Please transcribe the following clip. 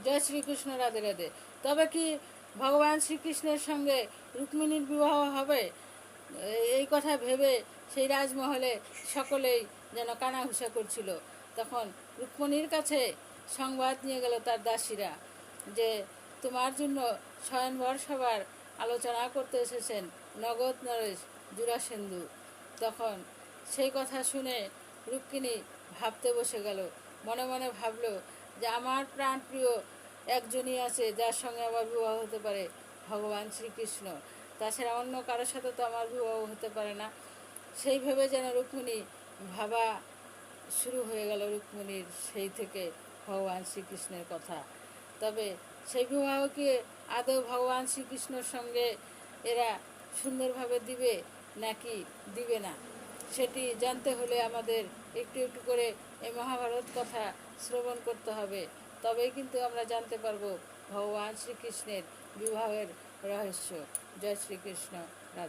জয় শ্রীকৃষ্ণ, রাধে রাধে। তবে কি ভগবান শ্রীকৃষ্ণের সঙ্গে রুক্মিণীর বিবাহ হবে? এই কথা ভেবে সেই রাজমহলে সকলেই যেন কানাঘুষা করছিল। তখন রুক্মিণীর কাছে সংবাদ নিয়ে গেল তার দাসীরা যে তোমার জন্য স্বয়ংবর সবার আলোচনা করতে এসেছেন নগদ নরেশ জুরাসেন্দু। তখন সেই কথা শুনে রুক্মিণী ভাবতে বসে গেল, মনে মনে ভাবলো যে আমার প্রাণপ্রিয় একজনই আছে যার সঙ্গে আমার বিবাহ হতে পারে, ভগবান শ্রীকৃষ্ণ। তাছাড়া অন্য কারোর সাথে তো আমার বিবাহ হতে পারে না। সেই ভেবে যেন রুক্মিণী ভাবা শুরু হয়ে গেল রুক্মিণীর সেই থেকে ভগবান শ্রীকৃষ্ণের কথা। তবে সেই বিবাহ কি আদৌ ভগবান শ্রীকৃষ্ণের সঙ্গে এরা সুন্দরভাবে দিবে নাকি দিবে না, সেটি জানতে হলে আমাদের একটু একটু করে এই মহাভারত কথা শ্রবণ করতে হবে। তবেই কিন্তু আমরা জানতে পারবো ভগবান শ্রীকৃষ্ণের বিবাহের রহস্য। জয় শ্রীকৃষ্ণ, রাধে।